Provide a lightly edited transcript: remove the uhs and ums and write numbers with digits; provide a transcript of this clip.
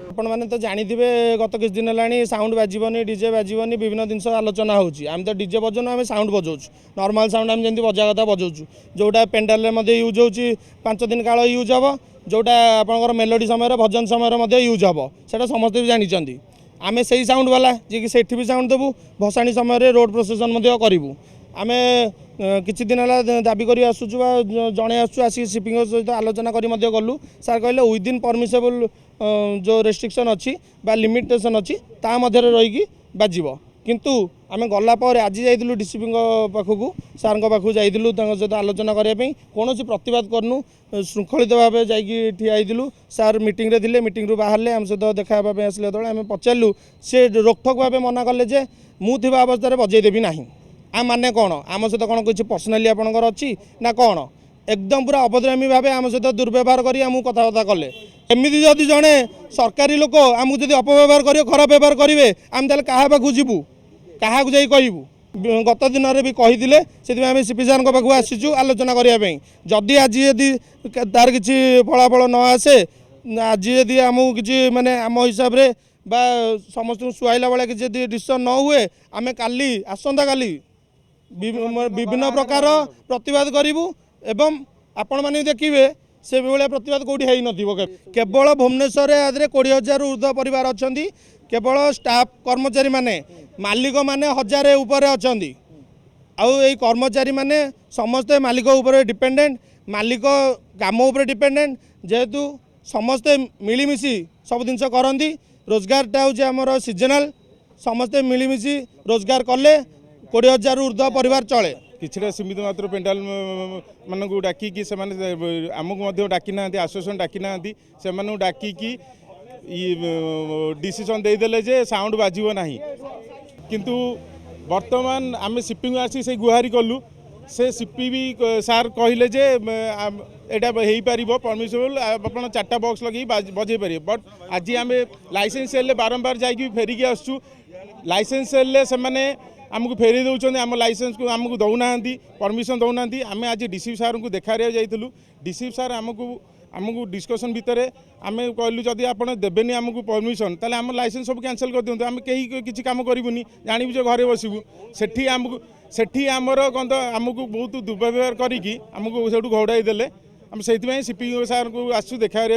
आपण मैंने तो जानिथे गत किछ दिन है साउंड बाजबनी डीजे बाजबनी विभिन्न जिन आलोचना होम तो डीजे बजाऊँ आम साउंड बजाऊँ नॉर्मल साउंड आम जमी बजा कथा बजाऊँ जोटा पेंडाल यूज हो 5 दिन काल यूज हम जोटा आपंकर मेलोडी समय भजन समय यूज हम से समस्ते भी जानते आम से साउंड वाला जी कि भी साउंड देवु भसाणी समय रोड प्रोसेसन करूँ आम किछि दिन है दाबी कर आसुचु जड़े आसुचु आसिक सीपीओ सहित आलोचना करी गलु सार कहले विदिन परमिसेबल जो रेस्ट्रिक्शन अच्छी बा लिमिटेशन अच्छी ता मध्य रहीकि बाजिब किंतु आम गलापर आज जाइलु डीसीपी पाखक सार पाखक जाइलु सहित आलोचना करने कौन प्रतिवाद करनु श्रृंखलित भाव जाइलु सार मीटिंग रे थिले मीटिंग रु बाहरले आम सहित देखापी आसले जो आम पचारू सी रोकठोक भाव मना कले जे मुझे अवस्था बजेदेवी ना आ माने कौन आम सहित कौन किसी पर्सनाली आपंकर अच्छी ना कौन एकदम पूरा अभद्रामी भाव आम सहित दुर्व्यवहार कर कथबार्ता कले एमती जदि जड़े सरकारी लोक आमको जब अपव्यवहार कर खराब व्यवहार करेंगे आम ताल क्या पाखु जीवु क्या कहूँ गत दिन में भी कही से सीपी सार पाखु आसीचु आलोचना करने जदि आज यदि तार किसी फलाफल न आसे आज यदि आमको किसी माने आम हिसाब से बा समस्त सुहाइला बेला किसी डिसीजन न हुए आम काली आसंता काली विभिन्न प्रकार प्रतिवाद करूँ एवं आपण मैंने देखिए से भाया प्रतिवाद कौटी है न केवल भुवनेश्वर आदि 20,000 ऊर्ध्व परिवार अच्छा केवल स्टाफ कर्मचारी माने मालिक माने 1000 उपर अच्छा आई कर्मचारी माने समस्ते मालिक उपर डिपेंडेंट मालिक काम उपर डिपेंडेंट जेहेतु समस्ते मिलमिशि सब जिनस करती रोजगारटा हूँ आमर सीजनाल समस्ते मिलमिशि रोजगार कले 20,000 ऊर्ध्व परिवार चले किसी सीमित मात्र पेंडाल मानक डाकिकी आमको डाकी ना आसोसिएशन डाकी ना से डाकिकी डिसीजन देदेले जे साउंड बाजिबो नाही किंतु वर्तमान आम सीपी आसी से गुहारी कलु से सीपी भी सार कहले जे एटा हो पार परमिसेबल आप 4टा बॉक्स लगे बजे पारे बट आज आम लाइसेंस सेल बारंबार जाकि फेरिकी आसु लाइसेंस सेल से मैंने आमको फेरी दौरान आम लाइसेंस को आमको दौना परमिशन दौना आम आज डीसीपी सार को देखा जाइलु डीसीपी सार आमको डिस्कसन भितर आम कहलु जदि आप देवेनि आमको परमिशन ताले आम लाइसेंस सब कैंसल कर दिंतु आम कहीं किसी काम करूनी जानबू जो घरे बसबू सेठी आमर कौन आमको बहुत दुर्व्यवहार करी आमको से घोड़ाई देले आम से सीपी सार को आसु देखा।